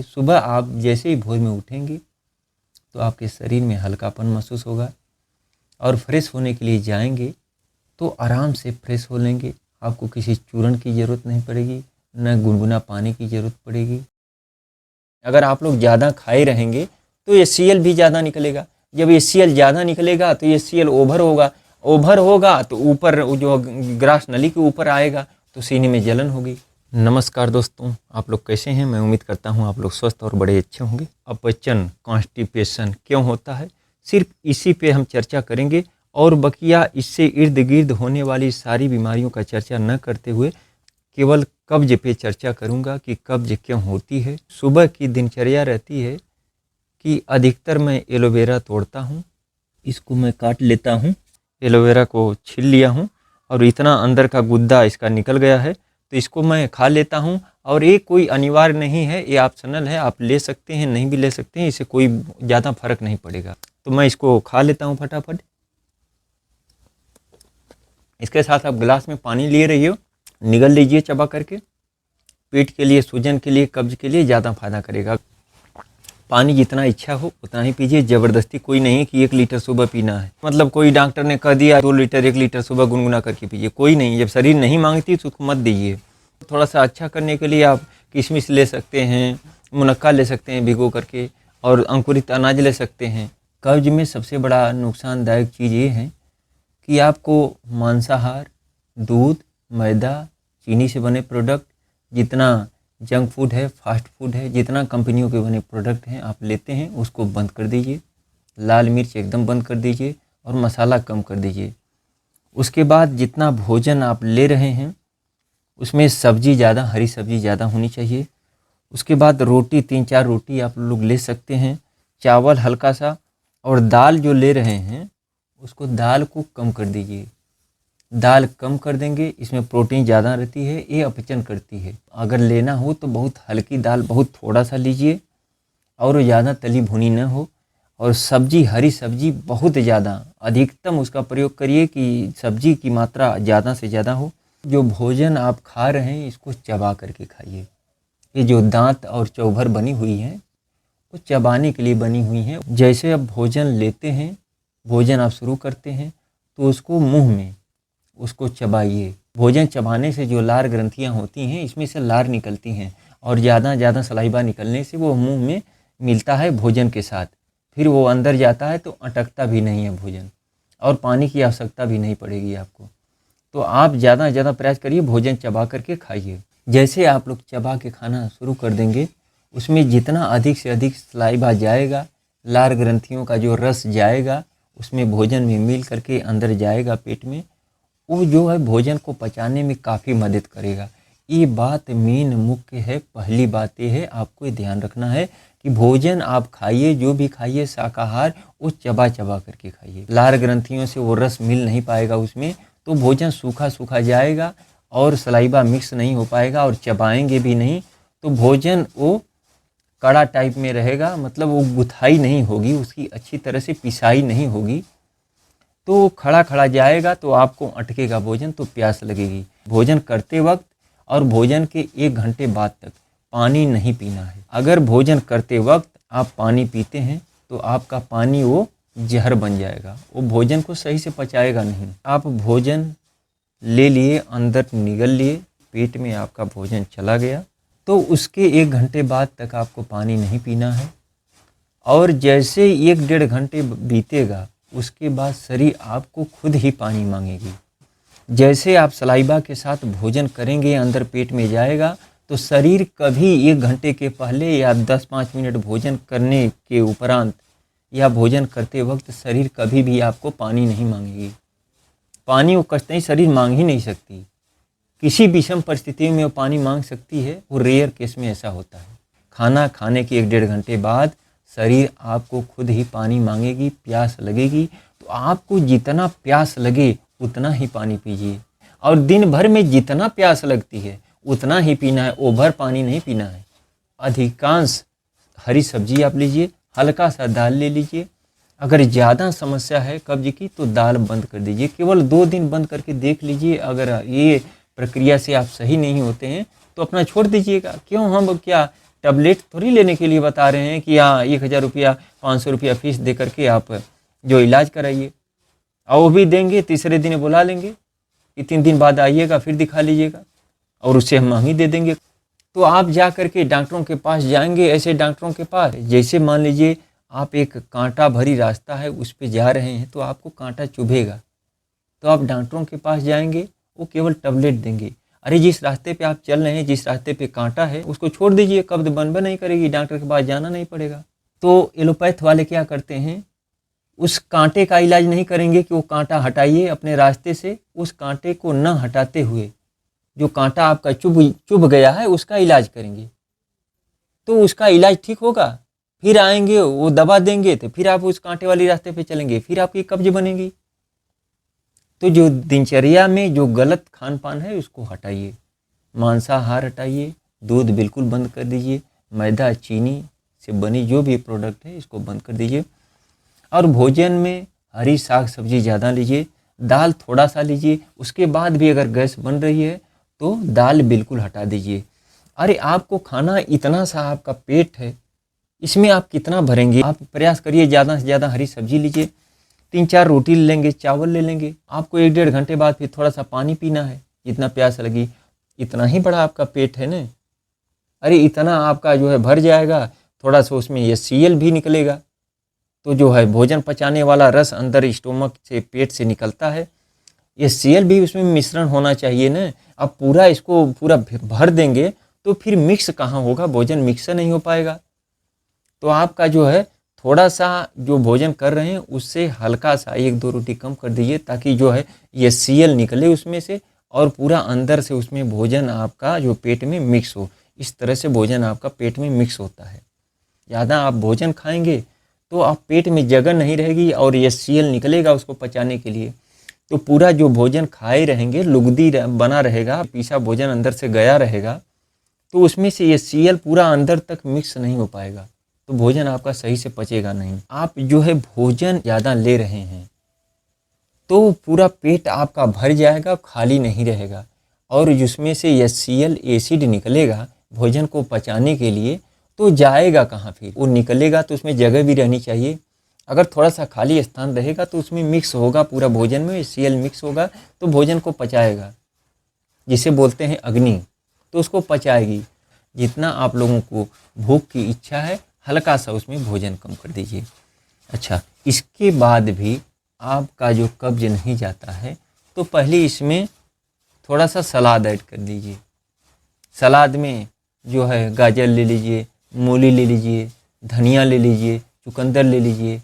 सुबह आप जैसे ही भोर में उठेंगे तो आपके शरीर में हल्कापन महसूस होगा और फ्रेश होने के लिए जाएंगे तो आराम से फ्रेश हो लेंगे। आपको किसी चूर्ण की ज़रूरत नहीं पड़ेगी, न गुनगुना पानी की ज़रूरत पड़ेगी। अगर आप लोग ज़्यादा खाए रहेंगे तो HCl भी ज़्यादा निकलेगा। जब HCl ज़्यादा निकलेगा तो HCl ओवर होगा तो ऊपर जो ग्रास नली के ऊपर आएगा तो सीने में जलन होगी। नमस्कार दोस्तों, आप लोग कैसे हैं? मैं उम्मीद करता हूं आप लोग स्वस्थ और बड़े अच्छे होंगे। अपचन, कॉन्स्टिपेशन क्यों होता है, सिर्फ इसी पे हम चर्चा करेंगे और बकिया इससे इर्द गिर्द होने वाली सारी बीमारियों का चर्चा न करते हुए केवल कब्ज पे चर्चा करूंगा कि कब्ज क्यों होती है। सुबह की दिनचर्या रहती है कि अधिकतर मैं एलोवेरा तोड़ता हूँ, इसको मैं काट लेता हूँ, एलोवेरा को छील लिया हूँ और इतना अंदर का गुद्दा इसका निकल गया है तो इसको मैं खा लेता हूँ। और ये कोई अनिवार्य नहीं है, ये ऑप्शनल है, आप ले सकते हैं नहीं भी ले सकते हैं, इससे कोई ज़्यादा फर्क नहीं पड़ेगा। तो मैं इसको खा लेता हूँ फटाफट। इसके साथ आप गिलास में पानी लिए रहिए, निगल लीजिए चबा करके। पेट के लिए, सूजन के लिए, कब्ज के लिए ज़्यादा फायदा करेगा। पानी जितना इच्छा हो उतना ही पीजिए, ज़बरदस्ती कोई नहीं कि 1 लीटर सुबह पीना है। मतलब कोई डॉक्टर ने कह दिया 2 लीटर 1 लीटर सुबह गुनगुना करके पीजिए, कोई नहीं। जब शरीर नहीं मांगती तो उसको मत दीजिए। थोड़ा सा अच्छा करने के लिए आप किशमिश ले सकते हैं, मुनक्का ले सकते हैं भिगो करके, और अंकुरित अनाज ले सकते हैं। कब्ज में सबसे बड़ा नुकसानदायक चीज़ ये है कि आपको मांसाहार, दूध, मैदा, चीनी से बने प्रोडक्ट, जितना जंक फूड है, फास्ट फूड है, जितना कंपनियों के बने प्रोडक्ट हैं आप लेते हैं उसको बंद कर दीजिए। लाल मिर्च एकदम बंद कर दीजिए और मसाला कम कर दीजिए। उसके बाद जितना भोजन आप ले रहे हैं उसमें सब्जी ज़्यादा, हरी सब्जी ज़्यादा होनी चाहिए। उसके बाद रोटी 3-4 रोटी आप लोग ले सकते हैं, चावल हल्का सा, और दाल जो ले रहे हैं उसको दाल को कम कर दीजिए। दाल कम कर देंगे, इसमें प्रोटीन ज़्यादा रहती है, ये अपचन करती है। अगर लेना हो तो बहुत हल्की दाल, बहुत थोड़ा सा लीजिए और ज़्यादा तली भुनी न हो। और सब्जी, हरी सब्जी बहुत ज़्यादा, अधिकतम उसका प्रयोग करिए कि सब्जी की मात्रा ज़्यादा से ज़्यादा हो। जो भोजन आप खा रहे हैं इसको चबा करके खाइए। ये जो दांत और चौभर बनी हुई हैं वो चबाने के लिए बनी हुई हैं। जैसे आप भोजन लेते हैं, भोजन आप शुरू करते हैं तो उसको मुँह में उसको चबाइए। भोजन चबाने से जो लार ग्रंथियां होती हैं इसमें से लार निकलती हैं और ज़्यादा सलाइबा निकलने से वो मुंह में मिलता है भोजन के साथ, फिर वो अंदर जाता है तो अटकता भी नहीं है भोजन, और पानी की आवश्यकता भी नहीं पड़ेगी आपको। तो आप ज़्यादा प्रयास करिए, भोजन चबा करके खाइए। जैसे आप लोग चबा के खाना शुरू कर देंगे उसमें जितना अधिक से अधिक सलाइबा जाएगा, लार ग्रंथियों का जो रस जाएगा उसमें भोजन में मिल करके अंदर जाएगा पेट में, वो जो है भोजन को पचाने में काफ़ी मदद करेगा। ये बात मेन मुख्य है। पहली बात ये है, आपको ये ध्यान रखना है कि भोजन आप खाइए, जो भी खाइए शाकाहार, वो चबा करके खाइए। लार ग्रंथियों से वो रस मिल नहीं पाएगा उसमें, तो भोजन सूखा जाएगा और सलाइबा मिक्स नहीं हो पाएगा, और चबाएंगे भी नहीं तो भोजन वो कड़ा टाइप में रहेगा, मतलब वो गुथाई नहीं होगी, उसकी अच्छी तरह से पिसाई नहीं होगी, तो खड़ा जाएगा तो आपको अटकेगा भोजन, तो प्यास लगेगी। भोजन करते वक्त और भोजन के 1 घंटे बाद तक पानी नहीं पीना है। अगर भोजन करते वक्त आप पानी पीते हैं तो आपका पानी वो जहर बन जाएगा, वो भोजन को सही से पचाएगा नहीं। आप भोजन ले लिए, अंदर निगल लिए, पेट में आपका भोजन चला गया, तो उसके 1 घंटे बाद तक आपको पानी नहीं पीना है। और जैसे 1-1.5 घंटे बीतेगा उसके बाद शरीर आपको खुद ही पानी मांगेगी। जैसे आप सलाइबा के साथ भोजन करेंगे, अंदर पेट में जाएगा, तो शरीर कभी 1 घंटे के पहले या 10-5 मिनट भोजन करने के उपरांत या भोजन करते वक्त शरीर कभी भी आपको पानी नहीं मांगेगी। पानी वो कतई शरीर मांग ही नहीं सकती। किसी विषम परिस्थिति में वो पानी मांग सकती है, वो रेयर केस में ऐसा होता है। खाना खाने के 1-1.5 घंटे बाद शरीर आपको खुद ही पानी मांगेगी, प्यास लगेगी, तो आपको जितना प्यास लगे उतना ही पानी पीजिए, और दिन भर में जितना प्यास लगती है उतना ही पीना है, ओवर पानी नहीं पीना है। अधिकांश हरी सब्जी आप लीजिए, हल्का सा दाल ले लीजिए। अगर ज़्यादा समस्या है कब्ज की तो दाल बंद कर दीजिए, केवल 2 दिन बंद करके देख लीजिए। अगर ये प्रक्रिया से आप सही नहीं होते हैं तो अपना छोड़ दीजिएगा। क्यों हम क्या टैबलेट थोड़ी लेने के लिए बता रहे हैं कि हाँ 1000 रुपया 500 रुपया फीस दे करके आप जो इलाज कराइए, और वो भी देंगे, तीसरे दिन बुला लेंगे कि 3 दिन बाद आइएगा फिर दिखा लीजिएगा, और उससे हम महंगी दे देंगे। तो आप जा करके डॉक्टरों के पास जाएंगे, ऐसे डॉक्टरों के पास जैसे मान लीजिए आप एक कांटा भरी रास्ता है उस पर जा रहे हैं तो आपको कांटा चुभेगा, तो आप डॉक्टरों के पास जाएंगे, वो केवल टैबलेट देंगे। अरे जिस रास्ते पे आप चल रहे हैं, जिस रास्ते पे कांटा है उसको छोड़ दीजिए, कब्ज बन नहीं करेगी, डॉक्टर के पास जाना नहीं पड़ेगा। तो एलोपैथ वाले क्या करते हैं, उस कांटे का इलाज नहीं करेंगे कि वो कांटा हटाइए अपने रास्ते से, उस कांटे को न हटाते हुए जो कांटा आपका चुभ गया है उसका इलाज करेंगे। तो उसका इलाज ठीक होगा, फिर आएंगे वो दवा देंगे, तो फिर आप उस कांटे वाली रास्ते पे चलेंगे, फिर आपकी कब्ज बनेगी। तो जो दिनचर्या में जो गलत खान पान है उसको हटाइए, मांसाहार हटाइए, दूध बिल्कुल बंद कर दीजिए, मैदा चीनी से बनी जो भी प्रोडक्ट है इसको बंद कर दीजिए, और भोजन में हरी साग सब्जी ज़्यादा लीजिए, दाल थोड़ा सा लीजिए। उसके बाद भी अगर गैस बन रही है तो दाल बिल्कुल हटा दीजिए। अरे आपको खाना इतना सा, आपका पेट है, इसमें आप कितना भरेंगे? आप प्रयास करिए ज़्यादा से ज़्यादा हरी सब्जी लीजिए, 3-4 रोटी ले लेंगे, चावल ले लेंगे। आपको 1-1.5 घंटे बाद फिर थोड़ा सा पानी पीना है, जितना प्यास लगी। इतना ही बड़ा आपका पेट है ना, अरे इतना आपका जो है भर जाएगा, थोड़ा सा उसमें HCl भी निकलेगा, तो जो है भोजन पचाने वाला रस अंदर स्टोमक से, पेट से निकलता है, HCl भी उसमें मिश्रण होना चाहिए ना। अब पूरा इसको पूरा भर देंगे तो फिर मिक्स कहाँ होगा, भोजन मिक्स नहीं हो पाएगा। तो आपका जो है थोड़ा सा जो भोजन कर रहे हैं उससे हल्का सा 1-2 रोटी कम कर दीजिए, ताकि जो है HCl निकले उसमें से, और पूरा अंदर से उसमें भोजन आपका जो पेट में मिक्स हो। इस तरह से भोजन आपका पेट में मिक्स होता है। ज़्यादा आप भोजन खाएंगे तो आप पेट में जगह नहीं रहेगी और HCl निकलेगा उसको पचाने के लिए, तो पूरा जो भोजन खाए रहेंगे लुगदी बना रहेगा, पीसा भोजन अंदर से गया रहेगा, तो उसमें से HCl पूरा अंदर तक मिक्स नहीं हो पाएगा, तो भोजन आपका सही से पचेगा नहीं। आप जो है भोजन ज़्यादा ले रहे हैं तो पूरा पेट आपका भर जाएगा, खाली नहीं रहेगा, और जिसमें से HCl एसिड निकलेगा भोजन को पचाने के लिए, तो जाएगा कहाँ? फिर वो निकलेगा तो उसमें जगह भी रहनी चाहिए। अगर थोड़ा सा खाली स्थान रहेगा तो उसमें मिक्स होगा, पूरा भोजन में HCl मिक्स होगा, तो भोजन को पचाएगा, जिसे बोलते हैं अग्नि, तो उसको पचाएगी। जितना आप लोगों को भूख की इच्छा है हल्का सा उसमें भोजन कम कर दीजिए। अच्छा, इसके बाद भी आपका जो कब्ज नहीं जाता है तो पहले इसमें थोड़ा सा सलाद ऐड कर दीजिए। सलाद में जो है गाजर ले लीजिए, मूली ले लीजिए, धनिया ले लीजिए, चुकंदर ले लीजिए,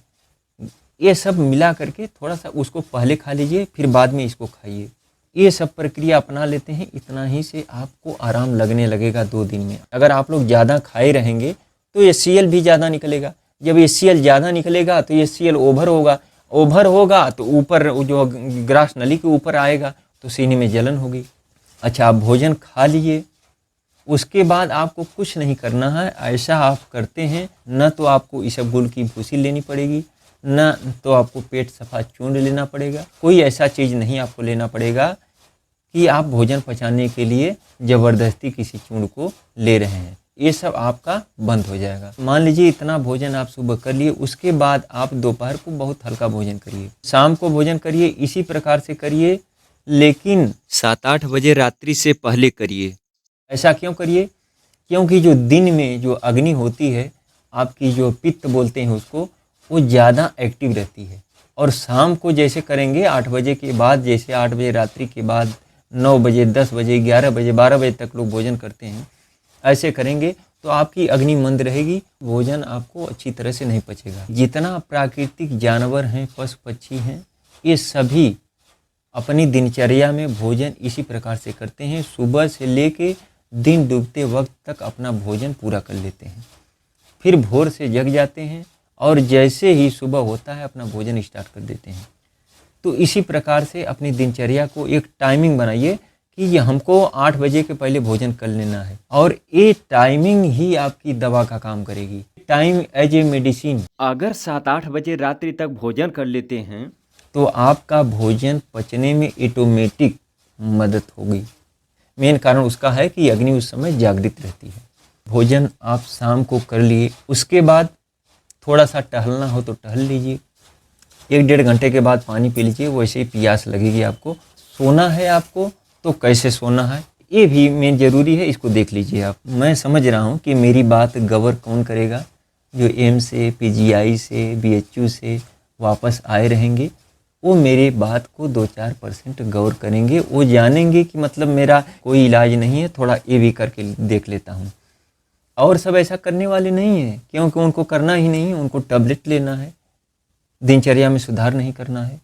ये सब मिला करके थोड़ा सा उसको पहले खा लीजिए, फिर बाद में इसको खाइए। ये सब प्रक्रिया अपना लेते हैं, इतना ही से आपको आराम लगने लगेगा 2 दिन में। अगर आप लोग ज़्यादा खाए रहेंगे तो HCl भी ज़्यादा निकलेगा, जब HCl ज़्यादा निकलेगा तो HCl ओवर होगा तो ऊपर जो ग्रास नली के ऊपर आएगा तो सीने में जलन होगी। अच्छा, आप भोजन खा लीजिए, उसके बाद आपको कुछ नहीं करना है। ऐसा आप करते हैं न तो आपको इसबगोल की भूसी लेनी पड़ेगी, न तो आपको पेट सफा चूर्ण लेना पड़ेगा, कोई ऐसा चीज़ नहीं आपको लेना पड़ेगा कि आप भोजन पचाने के लिए ज़बरदस्ती किसी चूर्ण को ले रहे हैं। ये सब आपका बंद हो जाएगा। मान लीजिए इतना भोजन आप सुबह कर लिए, उसके बाद आप दोपहर को बहुत हल्का भोजन करिए, शाम को भोजन करिए, इसी प्रकार से करिए, लेकिन 7-8 बजे रात्रि से पहले करिए। ऐसा क्यों करिए? क्योंकि जो दिन में जो अग्नि होती है, आपकी जो पित्त बोलते हैं उसको, वो ज़्यादा एक्टिव रहती है, और शाम को जैसे करेंगे 8 बजे के बाद, जैसे 8 बजे रात्रि के बाद 9 बजे, 10 बजे, 11 बजे, 12 बजे तक लोग भोजन करते हैं, ऐसे करेंगे तो आपकी अग्नि मंद रहेगी, भोजन आपको अच्छी तरह से नहीं पचेगा। जितना प्राकृतिक जानवर हैं, पशु पक्षी हैं, ये सभी अपनी दिनचर्या में भोजन इसी प्रकार से करते हैं। सुबह से लेके दिन डूबते वक्त तक अपना भोजन पूरा कर लेते हैं, फिर भोर से जग जाते हैं और जैसे ही सुबह होता है अपना भोजन स्टार्ट कर देते हैं। तो इसी प्रकार से अपनी दिनचर्या को एक टाइमिंग बनाइए कि ये हमको 8 बजे के पहले भोजन कर लेना है, और ये टाइमिंग ही आपकी दवा का काम करेगी। Time as a medicine. अगर 7-8 बजे रात्रि तक भोजन कर लेते हैं तो आपका भोजन पचने में ऑटोमेटिक मदद होगी। मेन कारण उसका है कि अग्नि उस समय जागृत रहती है। भोजन आप शाम को कर लिए, उसके बाद थोड़ा सा टहलना हो तो टहल लीजिए, 1-1.5 घंटे के बाद पानी पी लीजिए, वैसे ही प्यास लगेगी आपको। सोना है आपको तो कैसे सोना है ये भी मेन ज़रूरी है, इसको देख लीजिए आप। मैं समझ रहा हूँ कि मेरी बात गौर कौन करेगा, जो एम्स से, पीजीआई से, बीएचयू से वापस आए रहेंगे, वो मेरी बात को 2-4% गौर करेंगे। वो जानेंगे कि मतलब मेरा कोई इलाज नहीं है, थोड़ा ये भी करके देख लेता हूँ। और सब ऐसा करने वाले नहीं हैं, क्योंकि उनको करना ही नहीं है, उनको टैबलेट लेना है, दिनचर्या में सुधार नहीं करना है।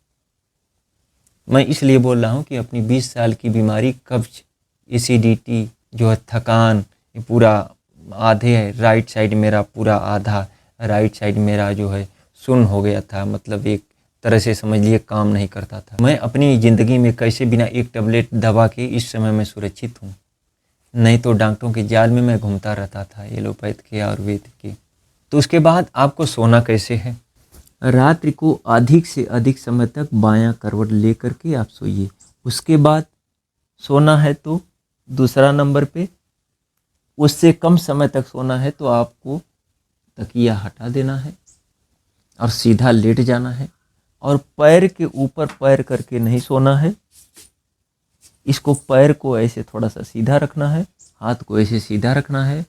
मैं इसलिए बोल रहा हूँ कि अपनी 20 साल की बीमारी, कब्ज, एसिडिटी जो है, थकान, ये पूरा आधे है, राइट साइड मेरा पूरा आधा, राइट साइड मेरा जो है सुन्न हो गया था, मतलब एक तरह से समझ लिए काम नहीं करता था। मैं अपनी ज़िंदगी में कैसे बिना एक टैबलेट दवा के इस समय मैं सुरक्षित हूँ, नहीं तो डॉक्टरों के जाल में मैं घूमता रहता था, एलोपैथ के, आयुर्वेद के। तो उसके बाद आपको सोना कैसे है, रात्रि को अधिक से अधिक समय तक बायां करवट ले करके आप सोइए। उसके बाद सोना है तो दूसरा नंबर पे, उससे कम समय तक सोना है तो आपको तकिया हटा देना है और सीधा लेट जाना है, और पैर के ऊपर पैर करके नहीं सोना है। इसको पैर को ऐसे थोड़ा सा सीधा रखना है, हाथ को ऐसे सीधा रखना है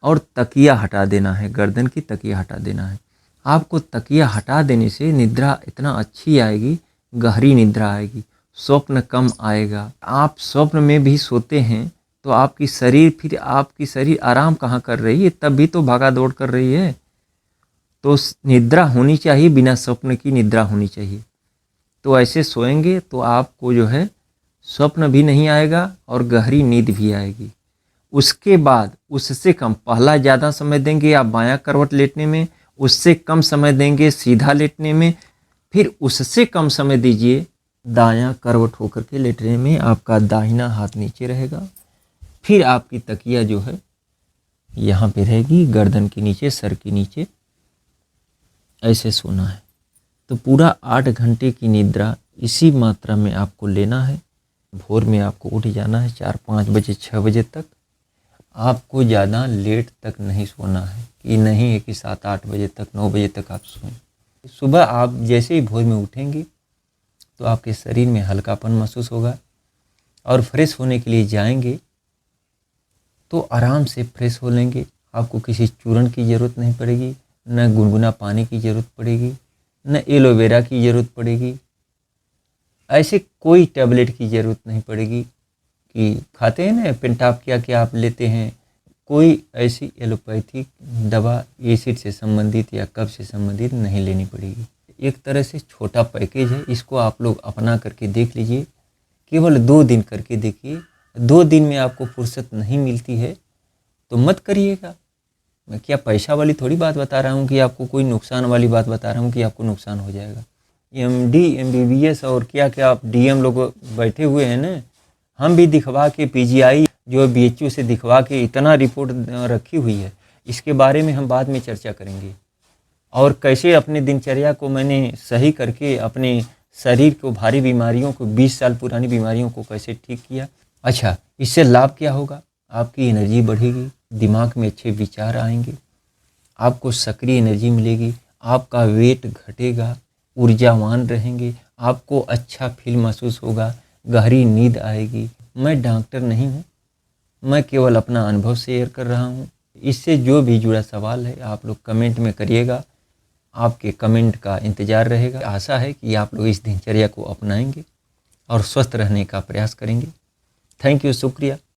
और तकिया हटा देना है, गर्दन की तकिया हटा देना है। आपको तकिया हटा देने से निद्रा इतना अच्छी आएगी, गहरी निद्रा आएगी, स्वप्न कम आएगा। आप स्वप्न में भी सोते हैं तो आपकी शरीर आराम कहाँ कर रही है, तब भी तो भागा दौड़ कर रही है। तो निद्रा होनी चाहिए, बिना स्वप्न की निद्रा होनी चाहिए। तो ऐसे सोएंगे तो आपको जो है स्वप्न भी नहीं आएगा और गहरी नींद भी आएगी। उसके बाद उससे कम, पहला ज़्यादा समय देंगे आप बायां करवट लेटने में, उससे कम समय देंगे सीधा लेटने में, फिर उससे कम समय दीजिए दायां करवट होकर के लेटने में। आपका दाहिना हाथ नीचे रहेगा, फिर आपकी तकिया जो है यहाँ पे रहेगी, गर्दन के नीचे, सर के नीचे, ऐसे सोना है। तो पूरा 8 घंटे की निद्रा इसी मात्रा में आपको लेना है। भोर में आपको उठ जाना है 4-5 बजे, 6 बजे तक। आपको ज़्यादा लेट तक नहीं सोना है, कि नहीं है कि 7-8 बजे तक, 9 बजे तक आप सोएं। सुबह आप जैसे ही भोर में उठेंगे तो आपके शरीर में हल्कापन महसूस होगा, और फ्रेश होने के लिए जाएंगे तो आराम से फ्रेश हो लेंगे। आपको किसी चूर्ण की ज़रूरत नहीं पड़ेगी, न गुनगुना पानी की ज़रूरत पड़ेगी, न एलोवेरा की ज़रूरत पड़ेगी, ऐसे कोई टैबलेट की ज़रूरत नहीं पड़ेगी कि खाते हैं ना पेंटाप क्या आप लेते हैं। कोई ऐसी एलोपैथिक दवा एसिड से संबंधित या कब्ज से संबंधित नहीं लेनी पड़ेगी। एक तरह से छोटा पैकेज है, इसको आप लोग अपना करके देख लीजिए। केवल 2 दिन करके देखिए, 2 दिन में आपको फुर्सत नहीं मिलती है तो मत करिएगा। मैं क्या पैसा वाली थोड़ी बात बता रहा हूँ कि आपको कोई नुकसान वाली बात बता रहा हूँ कि आपको नुकसान हो जाएगा। MD, MBBS और क्या आप DM लोग बैठे हुए हैं ना, हम भी दिखवा के PGI जो BHU से दिखवा के इतना रिपोर्ट रखी हुई है, इसके बारे में हम बाद में चर्चा करेंगे। और कैसे अपने दिनचर्या को मैंने सही करके अपने शरीर को, भारी बीमारियों को, 20 साल पुरानी बीमारियों को कैसे ठीक किया। अच्छा, इससे लाभ क्या होगा, आपकी एनर्जी बढ़ेगी, दिमाग में अच्छे विचार आएंगे, आपको सक्रिय एनर्जी मिलेगी, आपका वेट घटेगा, ऊर्जावान रहेंगे, आपको अच्छा फील महसूस होगा, गहरी नींद आएगी। मैं डॉक्टर नहीं हूँ, मैं केवल अपना अनुभव शेयर कर रहा हूँ। इससे जो भी जुड़ा सवाल है आप लोग कमेंट में करिएगा, आपके कमेंट का इंतज़ार रहेगा। आशा है कि आप लोग इस दिनचर्या को अपनाएंगे और स्वस्थ रहने का प्रयास करेंगे। थैंक यू, शुक्रिया।